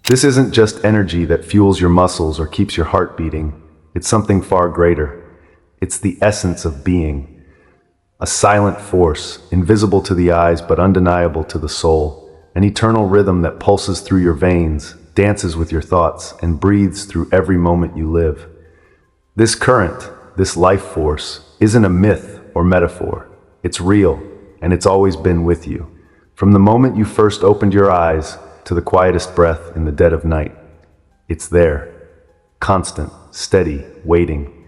This isn't just energy that fuels your muscles or keeps your heart beating. It's something far greater. It's the essence of being. A silent force, invisible to the eyes but undeniable to the soul. An eternal rhythm that pulses through your veins, dances with your thoughts, and breathes through every moment you live. This current, this life force, isn't a myth or metaphor. It's real, and it's always been with you. From the moment you first opened your eyes to the quietest breath in the dead of night. It's there, constant, steady, waiting.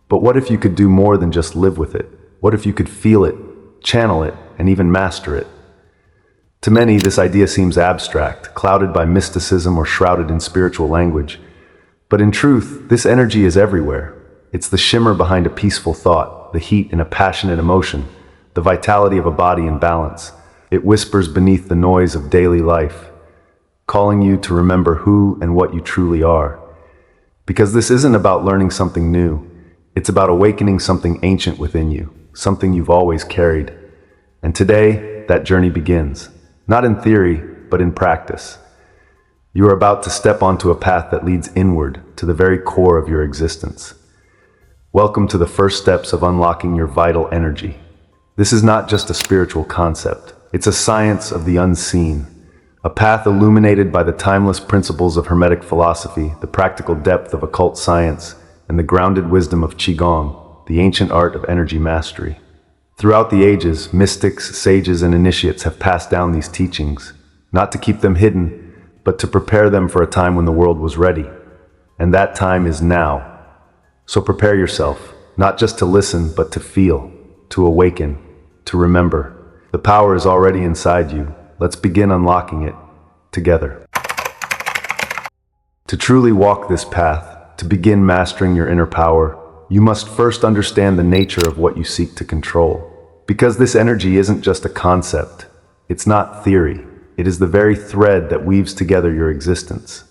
But what if you could do more than just live with it? What if you could feel it, channel it, and even master it? To many, this idea seems abstract, clouded by mysticism or shrouded in spiritual language. But in truth, this energy is everywhere. It's the shimmer behind a peaceful thought, the heat in a passionate emotion, the vitality of a body in balance. It whispers beneath the noise of daily life, calling you to remember who and what you truly are. Because this isn't about learning something new. It's about awakening something ancient within you, something you've always carried. And today, that journey begins. Not in theory, but in practice. You are about to step onto a path that leads inward to the very core of your existence. Welcome to the first steps of unlocking your vital energy. This is not just a spiritual concept. It's a science of the unseen, a path illuminated by the timeless principles of Hermetic philosophy, the practical depth of occult science, and the grounded wisdom of Qigong, the ancient art of energy mastery. Throughout the ages, mystics, sages, and initiates have passed down these teachings, not to keep them hidden, but to prepare them for a time when the world was ready. And that time is now. So prepare yourself, not just to listen, but to feel, to awaken, to remember. The power is already inside you. Let's begin unlocking it together. To truly walk this path, to begin mastering your inner power, you must first understand the nature of what you seek to control. Because this energy isn't just a concept. It's not theory. It is the very thread that weaves together your existence.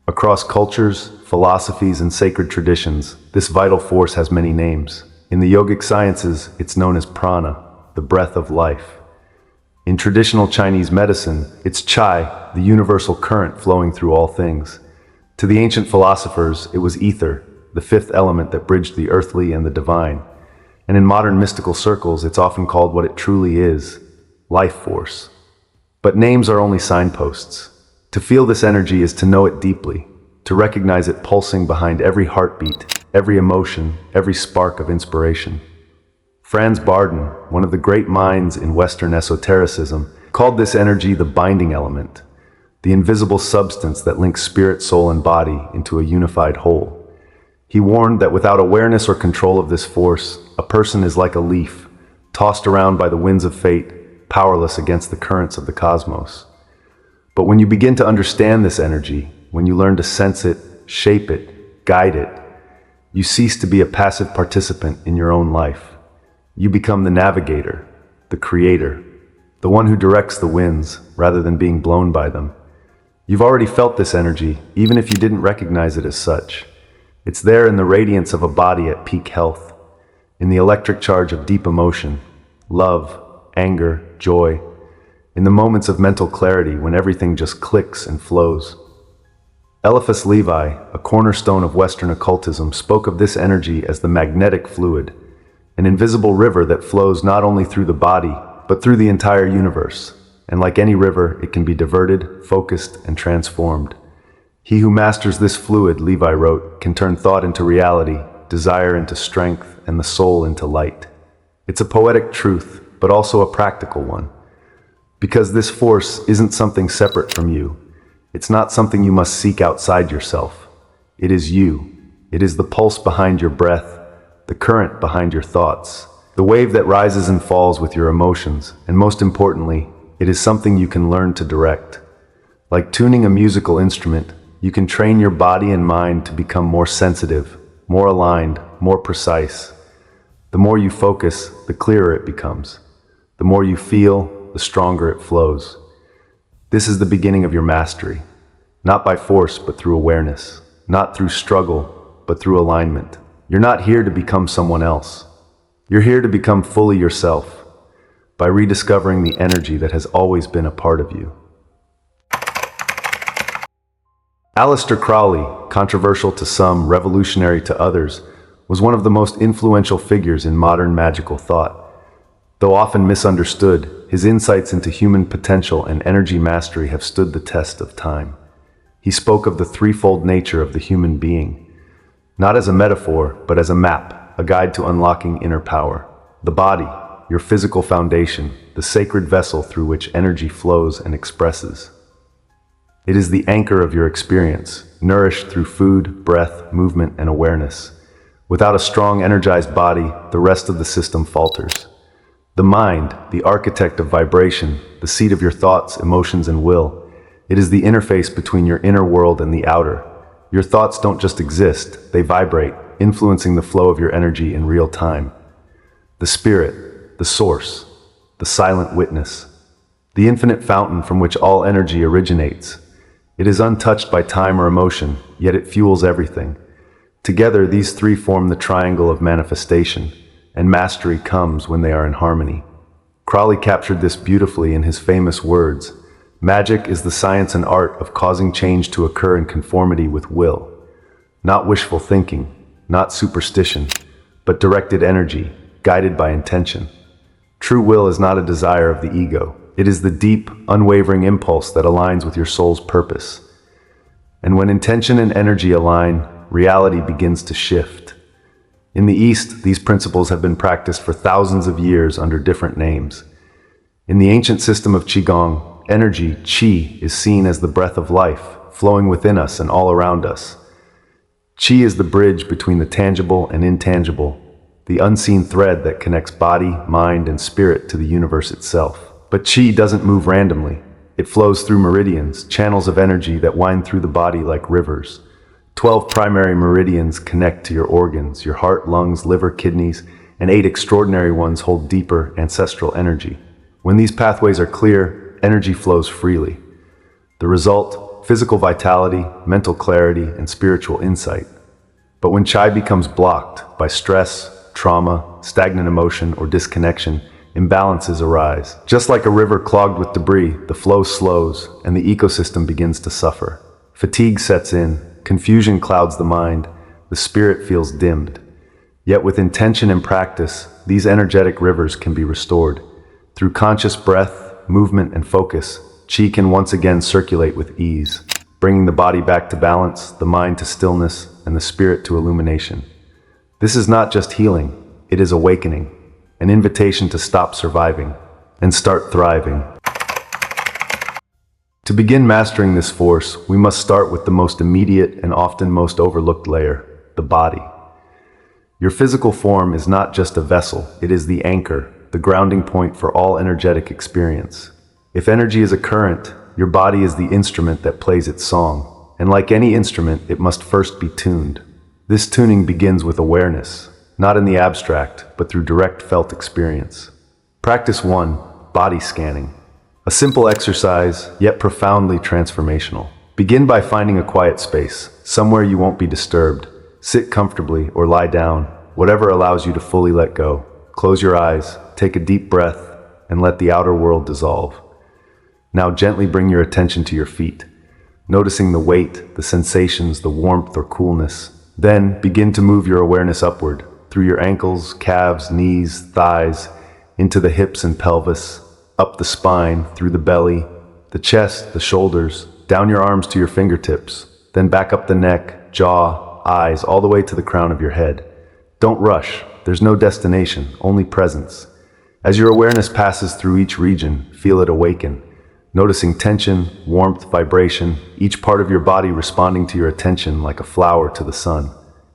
Across cultures, philosophies, and sacred traditions, this vital force has many names. In the yogic sciences, it's known as prana, the breath of life. In traditional Chinese medicine, it's Qi, the universal current flowing through all things. To the ancient philosophers, it was ether, the fifth element that bridged the earthly and the divine. And in modern mystical circles, it's often called what it truly is, life force. But names are only signposts. To feel this energy is to know it deeply, to recognize it pulsing behind every heartbeat, every emotion, every spark of inspiration. Franz Bardon, one of the great minds in Western esotericism, called this energy the binding element, the invisible substance that links spirit, soul, and body into a unified whole. He warned that without awareness or control of this force, a person is like a leaf, tossed around by the winds of fate, powerless against the currents of the cosmos. But when you begin to understand this energy, when you learn to sense it, shape it, guide it, you cease to be a passive participant in your own life. You become the navigator, the creator, the one who directs the winds rather than being blown by them. You've already felt this energy, even if you didn't recognize it as such. It's there in the radiance of a body at peak health, in the electric charge of deep emotion, love, anger, joy, in the moments of mental clarity when everything just clicks and flows. Eliphas Levi, a cornerstone of Western occultism, spoke of this energy as the magnetic fluid, an invisible river that flows not only through the body, but through the entire universe. And like any river, it can be diverted, focused, and transformed. He who masters this fluid, Levi wrote, can turn thought into reality, desire into strength, and the soul into light. It's a poetic truth, but also a practical one. Because this force isn't something separate from you. It's not something you must seek outside yourself. It is you. It is the pulse behind your breath, the current behind your thoughts, the wave that rises and falls with your emotions, and most importantly, it is something you can learn to direct. Like tuning a musical instrument, you can train your body and mind to become more sensitive, more aligned, more precise. The more you focus, the clearer it becomes. The more you feel, the stronger it flows. This is the beginning of your mastery, not by force, but through awareness, not through struggle, but through alignment. You're not here to become someone else. You're here to become fully yourself by rediscovering the energy that has always been a part of you. Aleister Crowley, controversial to some, revolutionary to others, was one of the most influential figures in modern magical thought. Though often misunderstood, his insights into human potential and energy mastery have stood the test of time. He spoke of the threefold nature of the human being, not as a metaphor, but as a map, a guide to unlocking inner power. The body, your physical foundation, the sacred vessel through which energy flows and expresses. It is the anchor of your experience, nourished through food, breath, movement, and awareness. Without a strong, energized body, the rest of the system falters. The mind, the architect of vibration, the seat of your thoughts, emotions, and will. It is the interface between your inner world and the outer. Your thoughts don't just exist, they vibrate, influencing the flow of your energy in real time. The spirit, the source, the silent witness, the infinite fountain from which all energy originates. It is untouched by time or emotion, yet it fuels everything. Together, these three form the triangle of manifestation, and mastery comes when they are in harmony. Crowley captured this beautifully in his famous words, "Magic is the science and art of causing change to occur in conformity with will. Not wishful thinking, not superstition, but directed energy, guided by intention. True will is not a desire of the ego. It is the deep, unwavering impulse that aligns with your soul's purpose. And when intention and energy align, reality begins to shift. In the East, these principles have been practiced for thousands of years under different names. In the ancient system of Qigong, energy, Qi, is seen as the breath of life, flowing within us and all around us. Qi is the bridge between the tangible and intangible, the unseen thread that connects body, mind, and spirit to the universe itself. But Qi doesn't move randomly. It flows through meridians, channels of energy that wind through the body like rivers. 12 primary meridians connect to your organs, your heart, lungs, liver, kidneys, and 8 extraordinary ones hold deeper ancestral energy. When these pathways are clear, energy flows freely. The result, physical vitality, mental clarity, and spiritual insight. But when Qi becomes blocked by stress, trauma, stagnant emotion, or disconnection, imbalances arise. Just like a river clogged with debris, the flow slows and the ecosystem begins to suffer. Fatigue sets in, confusion clouds the mind, the spirit feels dimmed. Yet with intention and practice, these energetic rivers can be restored. Through conscious breath, movement, and focus, Qi can once again circulate with ease, bringing the body back to balance, the mind to stillness, and the spirit to illumination. This is not just healing, it is awakening. An invitation to stop surviving and start thriving. To begin mastering this force, we must start with the most immediate and often most overlooked layer, the body. Your physical form is not just a vessel, it is the anchor, the grounding point for all energetic experience. If energy is a current, your body is the instrument that plays its song, and like any instrument, it must first be tuned. This tuning begins with awareness, not in the abstract, but through direct felt experience. Practice 1, body scanning. A simple exercise, yet profoundly transformational. Begin by finding a quiet space, somewhere you won't be disturbed. Sit comfortably or lie down, whatever allows you to fully let go. Close your eyes, take a deep breath, and let the outer world dissolve. Now gently bring your attention to your feet, noticing the weight, the sensations, the warmth or coolness. Then begin to move your awareness upward, through your ankles, calves, knees, thighs, into the hips and pelvis, up the spine, through the belly, the chest, the shoulders, down your arms to your fingertips, then back up the neck, jaw, eyes, all the way to the crown of your head. Don't rush, there's no destination, only presence. As your awareness passes through each region, feel it awaken, noticing tension, warmth, vibration, each part of your body responding to your attention like a flower to the sun.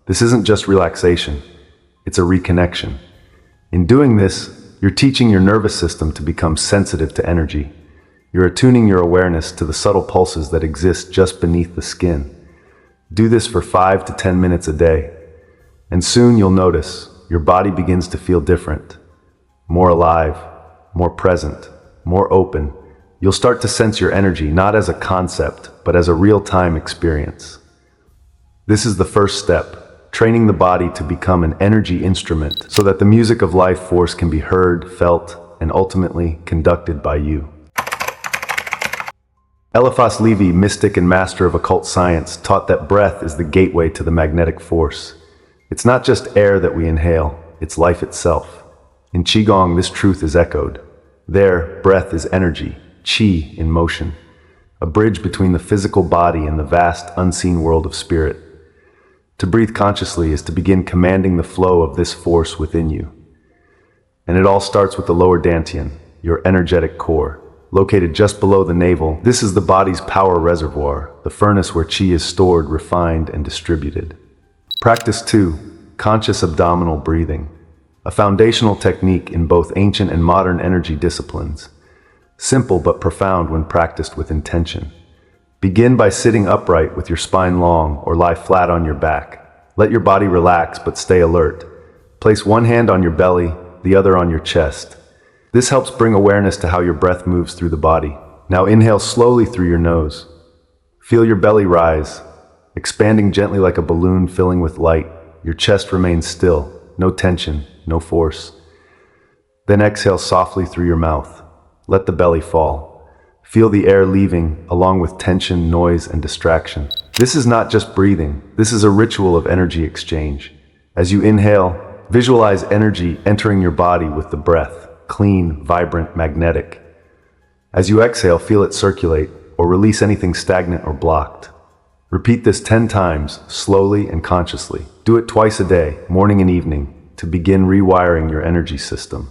This isn't just relaxation. It's a reconnection. In doing this, you're teaching your nervous system to become sensitive to energy. You're attuning your awareness to the subtle pulses that exist just beneath the skin. Do this for 5 to 10 minutes a day, and soon you'll notice your body begins to feel different, more alive, more present, more open. You'll start to sense your energy not as a concept, but as a real-time experience. This is the first step. Training the body to become an energy instrument so that the music of life force can be heard, felt, and ultimately conducted by you. Eliphas Levi, mystic and master of occult science, taught that breath is the gateway to the magnetic force. It's not just air that we inhale, it's life itself. In Qigong, this truth is echoed. There, breath is energy, qi in motion, a bridge between the physical body and the vast, unseen world of spirit. To breathe consciously is to begin commanding the flow of this force within you. And it all starts with the lower dantian, your energetic core. Located just below the navel, this is the body's power reservoir, the furnace where qi is stored, refined, and distributed. Practice 2, conscious abdominal breathing, a foundational technique in both ancient and modern energy disciplines. Simple but profound when practiced with intention. Begin by sitting upright with your spine long or lie flat on your back. Let your body relax but stay alert. Place one hand on your belly, the other on your chest. This helps bring awareness to how your breath moves through the body. Now inhale slowly through your nose. Feel your belly rise, expanding gently like a balloon filling with light. Your chest remains still, no tension, no force. Then exhale softly through your mouth. Let the belly fall. Feel the air leaving, along with tension, noise, and distraction. This is not just breathing, this is a ritual of energy exchange. As you inhale, visualize energy entering your body with the breath. Clean, vibrant, magnetic. As you exhale, feel it circulate or release anything stagnant or blocked. Repeat this 10 times, slowly and consciously. Do it twice a day, morning and evening, to begin rewiring your energy system.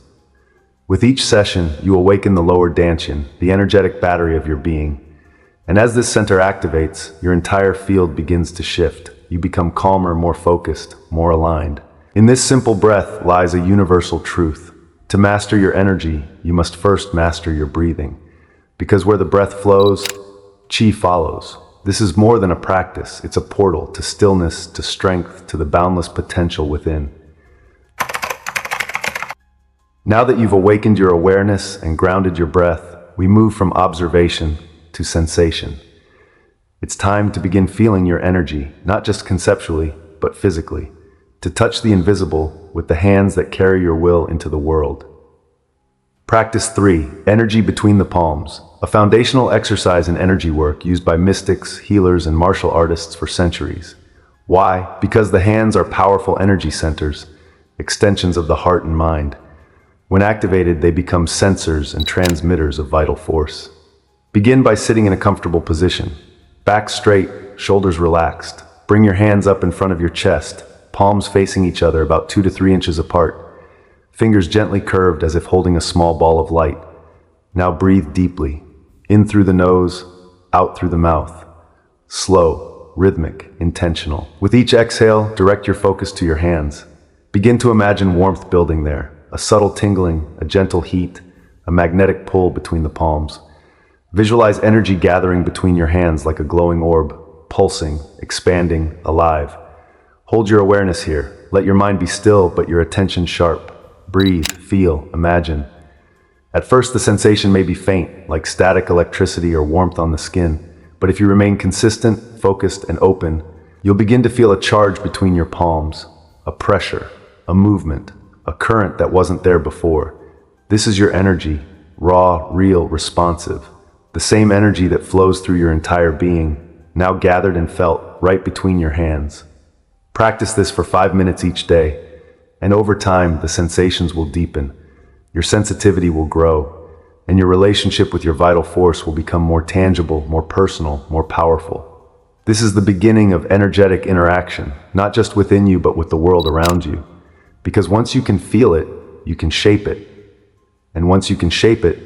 With each session, you awaken the lower dantian, the energetic battery of your being. And as this center activates, your entire field begins to shift. You become calmer, more focused, more aligned. In this simple breath lies a universal truth. To master your energy, you must first master your breathing. Because where the breath flows, qi follows. This is more than a practice, it's a portal to stillness, to strength, to the boundless potential within. Now that you've awakened your awareness and grounded your breath, we move from observation to sensation. It's time to begin feeling your energy, not just conceptually, but physically. To touch the invisible with the hands that carry your will into the world. Practice 3, energy between the palms, a foundational exercise in energy work used by mystics, healers, and martial artists for centuries. Why? Because the hands are powerful energy centers, extensions of the heart and mind. When activated, they become sensors and transmitters of vital force. Begin by sitting in a comfortable position. Back straight, shoulders relaxed. Bring your hands up in front of your chest, palms facing each other about 2 to 3 inches apart. Fingers gently curved as if holding a small ball of light. Now breathe deeply, in through the nose, out through the mouth. Slow, rhythmic, intentional. With each exhale, direct your focus to your hands. Begin to imagine warmth building there, a subtle tingling, a gentle heat, a magnetic pull between the palms. Visualize energy gathering between your hands like a glowing orb, pulsing, expanding, alive. Hold your awareness here. Let your mind be still, but your attention sharp. Breathe, feel, imagine. At first, the sensation may be faint, like static electricity or warmth on the skin. But if you remain consistent, focused, and open, you'll begin to feel a charge between your palms, a pressure, a movement, a current that wasn't there before. This is your energy, raw, real, responsive. The same energy that flows through your entire being, now gathered and felt right between your hands. Practice this for 5 minutes each day, and over time, the sensations will deepen, your sensitivity will grow, and your relationship with your vital force will become more tangible, more personal, more powerful. This is the beginning of energetic interaction, not just within you, but with the world around you. Because once you can feel it, you can shape it. And once you can shape it,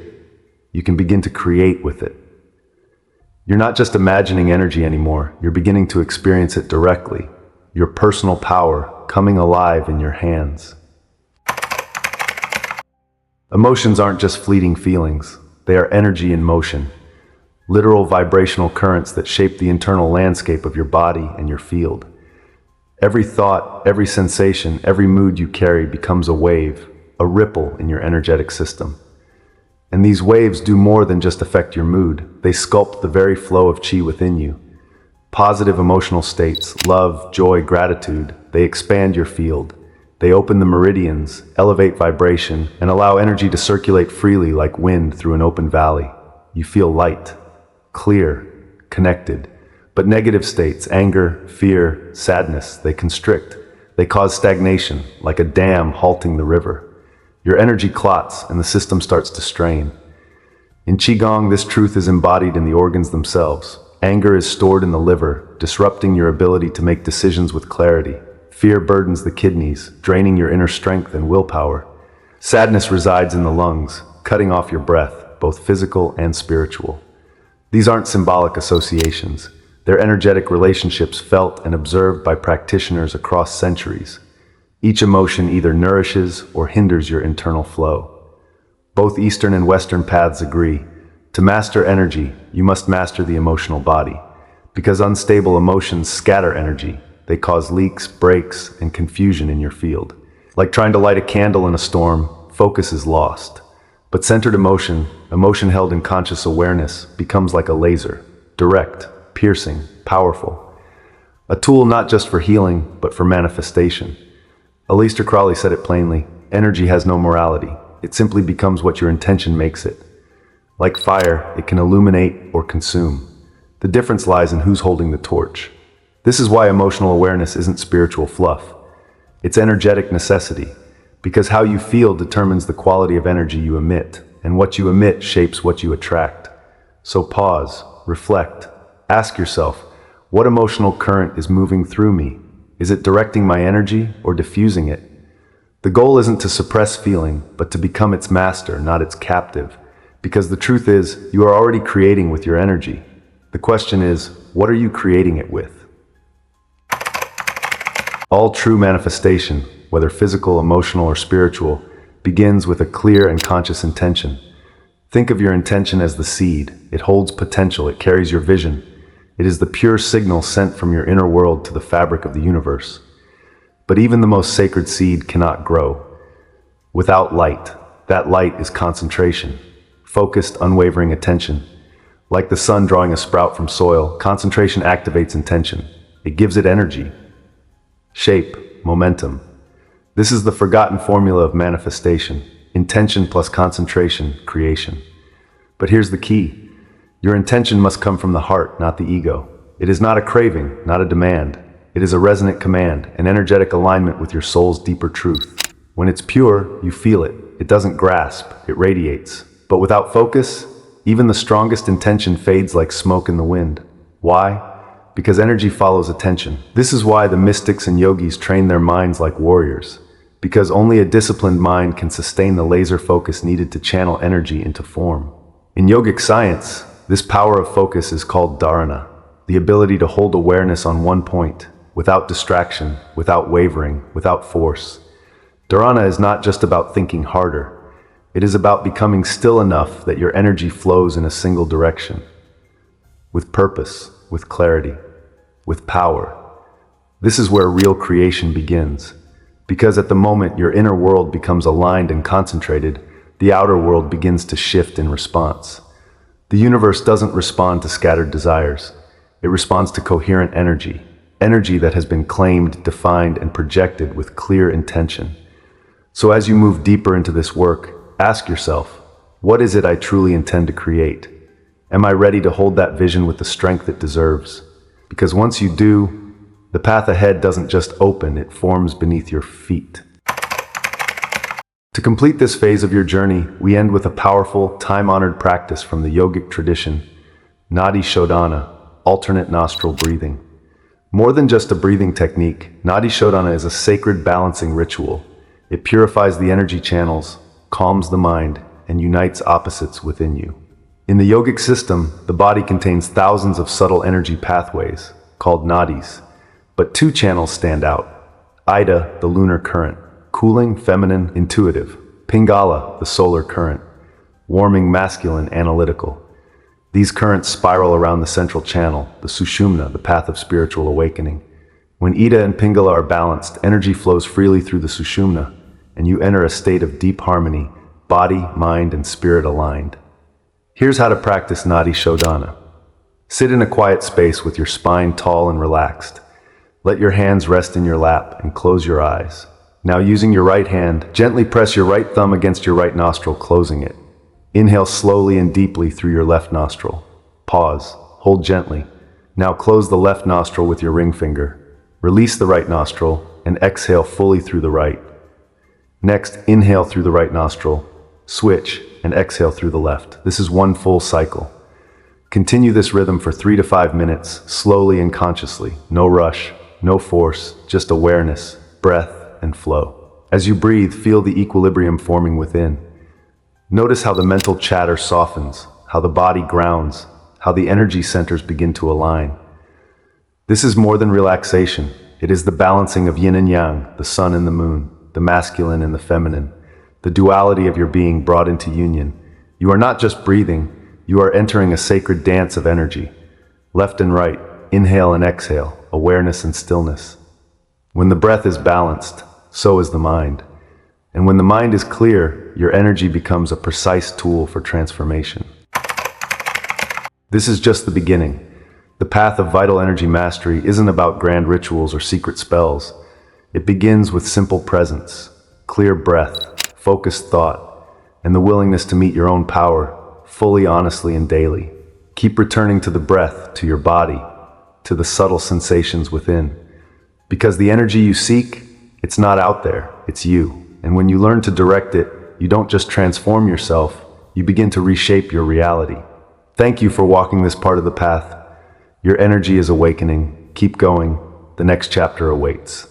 you can begin to create with it. You're not just imagining energy anymore, you're beginning to experience it directly. Your personal power coming alive in your hands. Emotions aren't just fleeting feelings, they are energy in motion, literal vibrational currents that shape the internal landscape of your body and your field. Every thought, every sensation, every mood you carry becomes a wave, a ripple in your energetic system. And these waves do more than just affect your mood, they sculpt the very flow of qi within you. Positive emotional states, love, joy, gratitude, they expand your field. They open the meridians, elevate vibration, and allow energy to circulate freely like wind through an open valley. You feel light, clear, connected. But negative states, anger, fear, sadness, they constrict. They cause stagnation, like a dam halting the river. Your energy clots and the system starts to strain. In Qigong, this truth is embodied in the organs themselves. Anger is stored in the liver, disrupting your ability to make decisions with clarity. Fear burdens the kidneys, draining your inner strength and willpower. Sadness resides in the lungs, cutting off your breath, both physical and spiritual. These aren't symbolic associations. They're energetic relationships felt and observed by practitioners across centuries. Each emotion either nourishes or hinders your internal flow. Both Eastern and Western paths agree. To master energy, you must master the emotional body. Because unstable emotions scatter energy, they cause leaks, breaks, and confusion in your field. Like trying to light a candle in a storm, focus is lost. But centered emotion held in conscious awareness, becomes like a laser, direct, piercing, powerful. A tool not just for healing, but for manifestation. Aleister Crowley said it plainly, energy has no morality. It simply becomes what your intention makes it. Like fire, it can illuminate or consume. The difference lies in who's holding the torch. This is why emotional awareness isn't spiritual fluff. It's energetic necessity, because how you feel determines the quality of energy you emit, and what you emit shapes what you attract. So pause, reflect, ask yourself, what emotional current is moving through me? Is it directing my energy or diffusing it? The goal isn't to suppress feeling, but to become its master, not its captive. Because the truth is, you are already creating with your energy. The question is, what are you creating it with? All true manifestation, whether physical, emotional, or spiritual, begins with a clear and conscious intention. Think of your intention as the seed. It holds potential, it carries your vision. It is the pure signal sent from your inner world to the fabric of the universe. But even the most sacred seed cannot grow without light. That light is concentration, focused, unwavering attention. Like the sun drawing a sprout from soil, concentration activates intention. It gives it energy, shape, momentum. This is the forgotten formula of manifestation. Intention plus concentration, creation. But here's the key. Your intention must come from the heart, not the ego. It is not a craving, not a demand. It is a resonant command, an energetic alignment with your soul's deeper truth. When it's pure, you feel it. It doesn't grasp, it radiates. But without focus, even the strongest intention fades like smoke in the wind. Why? Because energy follows attention. This is why the mystics and yogis train their minds like warriors. Because only a disciplined mind can sustain the laser focus needed to channel energy into form. In yogic science, this power of focus is called dharana, the ability to hold awareness on one point, without distraction, without wavering, without force. Dharana is not just about thinking harder. It is about becoming still enough that your energy flows in a single direction, with purpose, with clarity, with power. This is where real creation begins, because at the moment your inner world becomes aligned and concentrated, the outer world begins to shift in response. The universe doesn't respond to scattered desires. It responds to coherent energy, energy that has been claimed, defined, and projected with clear intention. So as you move deeper into this work, ask yourself, what is it I truly intend to create? Am I ready to hold that vision with the strength it deserves? Because once you do, the path ahead doesn't just open, it forms beneath your feet. To complete this phase of your journey, we end with a powerful, time-honored practice from the yogic tradition, Nadi Shodhana, alternate nostril breathing. More than just a breathing technique, Nadi Shodhana is a sacred balancing ritual. It purifies the energy channels, calms the mind, and unites opposites within you. In the yogic system, the body contains thousands of subtle energy pathways, called nadis, but two channels stand out. Ida, the lunar current, cooling, feminine, intuitive. Pingala, the solar current, warming, masculine, analytical. These currents spiral around the central channel, the Sushumna, the path of spiritual awakening. When Ida and Pingala are balanced, energy flows freely through the Sushumna, and you enter a state of deep harmony, body, mind, and spirit aligned. Here's how to practice Nadi Shodhana. Sit in a quiet space with your spine tall and relaxed. Let your hands rest in your lap and close your eyes. Now using your right hand, gently press your right thumb against your right nostril, closing it. Inhale slowly and deeply through your left nostril. Pause. Hold gently. Now close the left nostril with your ring finger. Release the right nostril and exhale fully through the right. Next, inhale through the right nostril, switch, and exhale through the left. This is one full cycle. Continue this rhythm for 3 to 5 minutes, slowly and consciously. No rush, no force, just awareness, breath, and flow. As you breathe, feel the equilibrium forming within. Notice how the mental chatter softens, how the body grounds, how the energy centers begin to align. This is more than relaxation. It is the balancing of yin and yang, the sun and the moon, the masculine and the feminine, the duality of your being brought into union. You are not just breathing, you are entering a sacred dance of energy. Left and right, inhale and exhale, awareness and stillness. When the breath is balanced, so is the mind. And when the mind is clear, your energy becomes a precise tool for transformation. This is just the beginning. The path of vital energy mastery isn't about grand rituals or secret spells. It begins with simple presence, clear breath, focused thought, and the willingness to meet your own power fully, honestly, and daily. Keep returning to the breath, to your body, to the subtle sensations within. Because the energy you seek, it's not out there, it's you. And when you learn to direct it, you don't just transform yourself, you begin to reshape your reality. Thank you for walking this part of the path. Your energy is awakening. Keep going. The next chapter awaits.